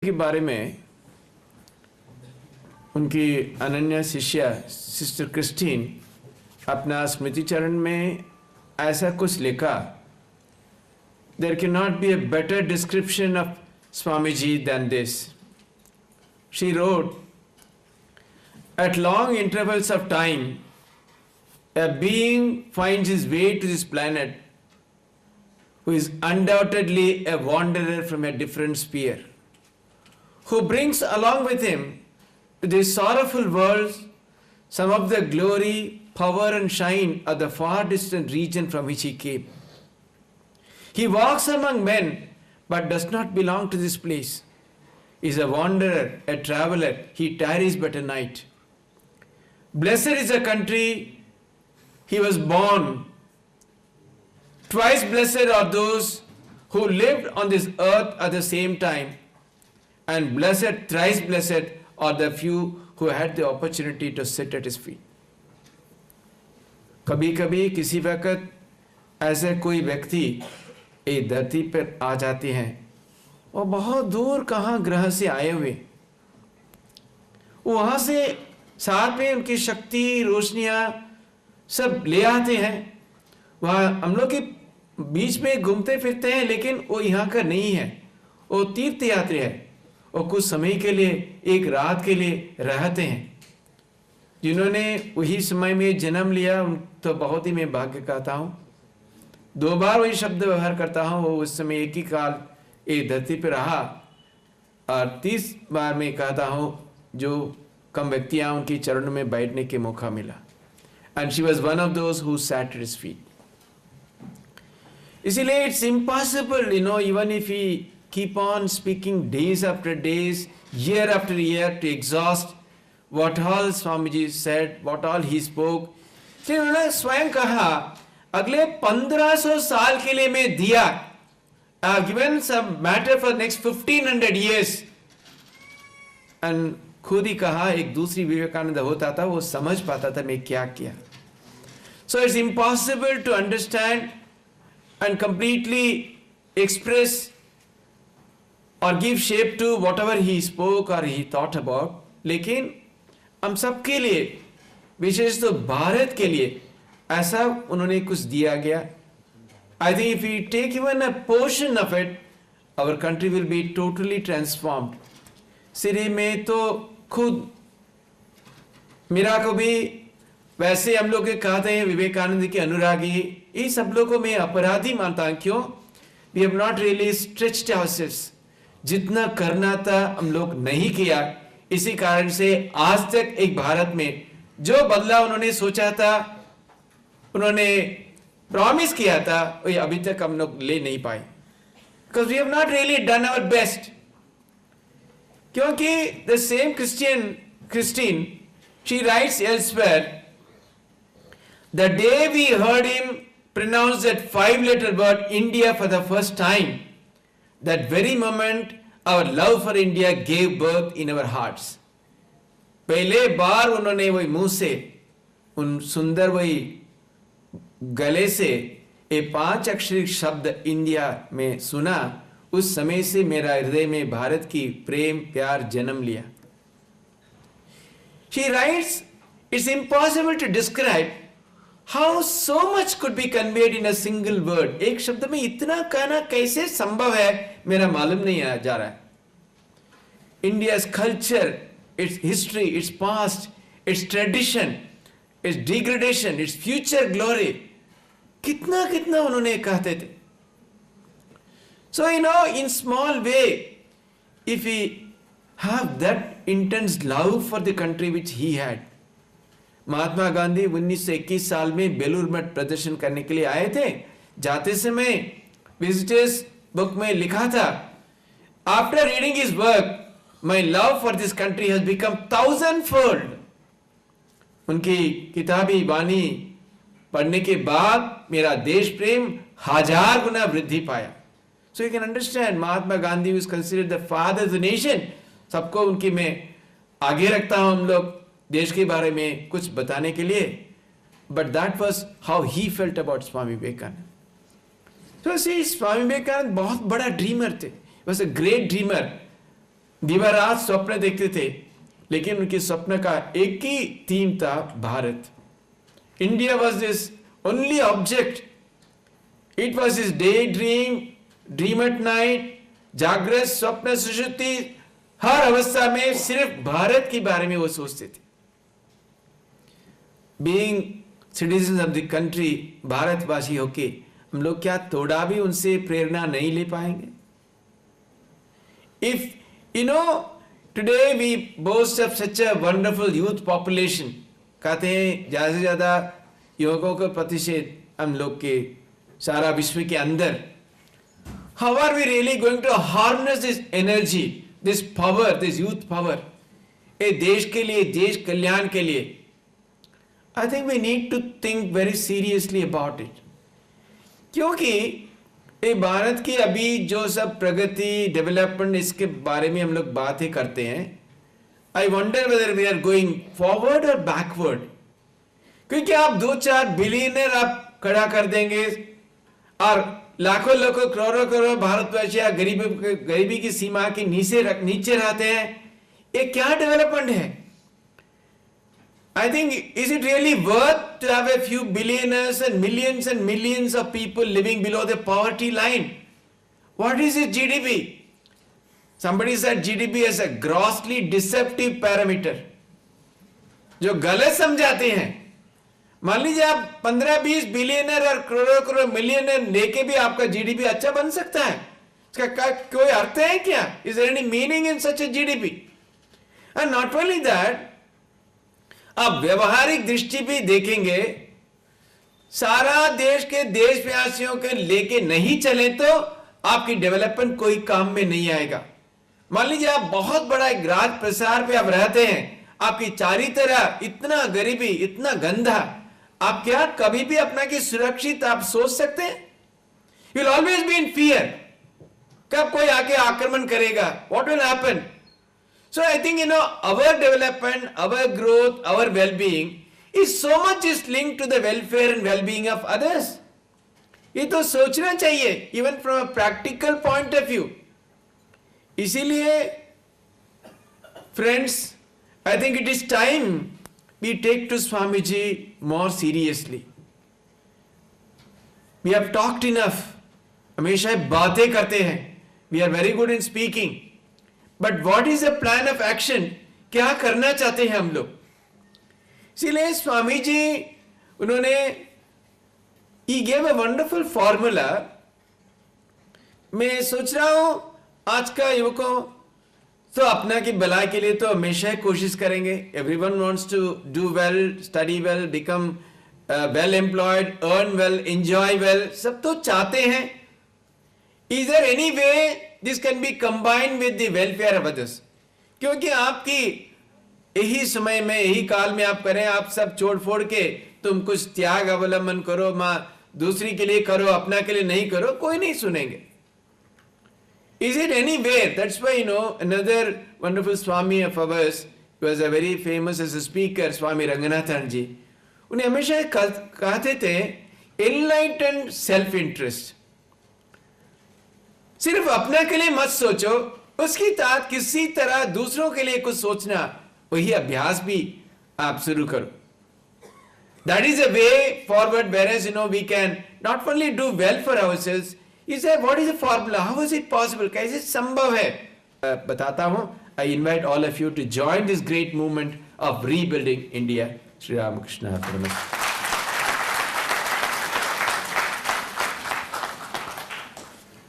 के बारे में उनकी अनन्या शिष्या सिस्टर क्रिस्टीन अपना स्मृति चरण में ऐसा कुछ लिखा। There cannot be a better description of Swamiji than this. She wrote, at long intervals of time, a being finds his way to this planet who is undoubtedly a wanderer from a different sphere, who brings along with him to this sorrowful world some of the glory, power and shine of the far distant region from which he came. He walks among men but does not belong to this place. He is a wanderer, a traveler, he tarries but a night. Blessed is the country he was born. Twice blessed are those who lived on this earth at the same time, and blessed, thrice blessed are the few who had the opportunity to sit at his feet. कभी कभी किसी वक्त ऐसे कोई व्यक्ति एक धरती पर आ जाते हैं और बहुत दूर कहाँ ग्रह से आए हुए, वहां से साथ में उनकी शक्ति रोशनियां सब ले आते हैं। वह हम लोग के बीच में घूमते फिरते हैं, लेकिन वो यहाँ का नहीं है, वो तीर्थ यात्री है और कुछ समय के लिए, एक रात के लिए रहते हैं। जिन्होंने वही समय में जन्म लिया तो बहुत ही मैं भाग्य कहता हूँ। दो बार वही शब्द व्यवहार करता हूँ, वो उस समय एक ही काल एक धरती पर रहा, और 30 बार मैं कहता हूँ जो कम व्यक्तियां उनकी चरणों में बैठने के मौका मिला। And she was one of those who sat at his feet. इसीलिए it's impossible, even if we keep on speaking days after days, year after year, to exhaust what all Swamiji said, what all he spoke. उन्होंने स्वयं कहा, अगले 1500 साल के लिए मैं दिया, given some matter for next 1500 years. And खुद ही कहा, एक दूसरी विवेकानंद होता था, वो समझ पाता था मैं क्या किया. So it's impossible to understand and completely express और give shape to whatever he spoke और ही थॉट अबाउट। लेकिन हम सबके लिए, विशेष तो भारत के लिए, ऐसा उन्होंने कुछ दिया गया। I think if you take even a portion of it, our country will be totally transformed. सिरे में तो खुद मेरा को भी वैसे हम लोग कहते हैं विवेकानंद के अनुरागी, ये सब लोगों को मैं अपराधी मानता हूं। क्यों? We have not really stretched ourselves. जितना करना था हम लोग नहीं किया। इसी कारण से आज तक एक भारत में जो बदलाव उन्होंने सोचा था, उन्होंने प्रॉमिस किया था, वो अभी तक हम लोग ले नहीं पाए। Because we have not really done our best. क्योंकि the same Christine, she writes elsewhere, the day we heard him pronounce that 5-letter word India for the first time, that very moment our love for India gave birth in our hearts. पहले बार उन्होंने वही मुंह से, उन सुंदर वही गले से ये 5 अक्षरी शब्द इंडिया में सुना, उस समय से मेरा हृदय में भारत की प्रेम प्यार जन्म लिया। She writes, it's impossible to describe how so much could be conveyed in a single word. एक शब्द में इतना कहना कैसे संभव है, मेरा मालूम नहीं जा रहा है। India's culture, its history, its past, its tradition, its degradation, its future glory, कितना कितना उन्होंने कहते थे। So in small way, if we have that intense love for the country which he had, Mahatma Gandhi 1921 साल में बेलूर मठ प्रदर्शन करने के लिए आए थे। जाते समय विजिटर्स बुक में लिखा था, after reading his work my love for this country has become 1000-fold। उनकी किताबी वाणी पढ़ने के बाद मेरा देश प्रेम 1000 गुना वृद्धि पाया। So you can understand, Mahatma Gandhi was considered the father of the nation. सबको उनकी मैं आगे रखता हूं हम लोग देश के बारे में कुछ बताने के लिए, but that was how he felt about Swami Vivekananda. तो सी स्वामी विवेकानंद बहुत बड़ा ड्रीमर थे, वॉज अ ग्रेट ड्रीमर। दिन रात स्वप्न देखते थे, लेकिन उनके स्वप्न का एक ही थीम था, Bharat. India was this only object. It was his day dream at night, जागृत, स्वप्न, सुषुप्ति, हर अवस्था में सिर्फ भारत के बारे में वो सोचते थे। Being citizen of the country, भारतवासी होके हम लोग क्या थोड़ा भी उनसे प्रेरणा नहीं ले पाएंगे? If you know today we boast of such a wonderful youth population, कहते हैं ज्यादा से ज्यादा युवकों का प्रतिशत हम लोग के सारा विश्व के अंदर। How are we really going to harness this energy, this power, this youth power, ये देश के लिए, देश कल्याण के लिए? I think we need to think very seriously about it. क्योंकि ये भारत की अभी जो सब प्रगति, डेवलपमेंट, इसके बारे में हम लोग बातें करते हैं, I wonder whether we are going forward or backward. क्योंकि आप 2-4 बिलियनर आप खड़ा कर देंगे और लाखों लाखों करोड़ों भारतवासी गरीबी की सीमा के नीचे रहते हैं, ये क्या डेवलपमेंट है? I think, is it really worth to have a few billionaires and millions of people living below the poverty line? What is its GDP? Somebody said GDP is a grossly deceptive parameter, जो गलत समझाते हैं। मान लीजिए आप 15-20 billionaire और करोड़ों millionaire लेके भी आपका जीडीपी अच्छा बन सकता है, इसका कोई अर्थ है क्या? Is there any meaning in such a GDP? And not only that, आप व्यवहारिक दृष्टि भी देखेंगे, सारा देश के देशवासियों के लेके नहीं चले तो आपकी डेवलपमेंट कोई काम में नहीं आएगा। मान लीजिए आप बहुत बड़ा एक राज प्रसार पे आप रहते हैं, आपकी चारी तरह इतना गरीबी, इतना गंदा, आप क्या कभी भी अपना की सुरक्षित आप सोच सकते हैं? You will always be in fear, कब कोई आके आक्रमण करेगा, what will happen? So I think, our development, our growth, our well-being is so much is linked to the welfare and well-being of others. ये तो सोचना चाहिए, even from a practical point of view. इसीलिए friends, I think it is time we take to Swamiji more seriously. We have talked enough. हमेशा बातें करते हैं. We are very good in speaking. But what is a plan of action? क्या करना चाहते हैं हम लोग? इसीलिए स्वामी जी उन्होंने he gave a wonderful formula. मैं सोच रहा हूं आज का युवकों तो अपना की भलाई के लिए तो हमेशा कोशिश करेंगे। Everyone wants to do well, study well, become well employed, earn well, enjoy well, सब तो चाहते हैं। Is there any way this can be combined with the welfare of others? क्योंकि आपकी यही समय में, यही काल में आप करें, आप सब छोड़ फोड़ के तुम कुछ त्याग अवलंबन करो, मां दूसरी के लिए करो, अपना के लिए नहीं करो, कोई नहीं सुनेंगे। Is it anywhere? That's why, another wonderful Swami of ours, who was a very famous as a speaker, Swami Ranganathan ji, उन्हें हमेशा कहते थे, enlightened self-interest. सिर्फ अपना के लिए मत सोचो, उसकी साथ किसी तरह दूसरों के लिए कुछ सोचना, वही अभ्यास भी आप शुरू करो। That is a way forward, whereas we can not only do well for ourselves. You say, what is the formula? How is it possible? कैसे संभव है? बताता हूं। I invite all of you to join this great movement of rebuilding India. Shri Ramakrishna.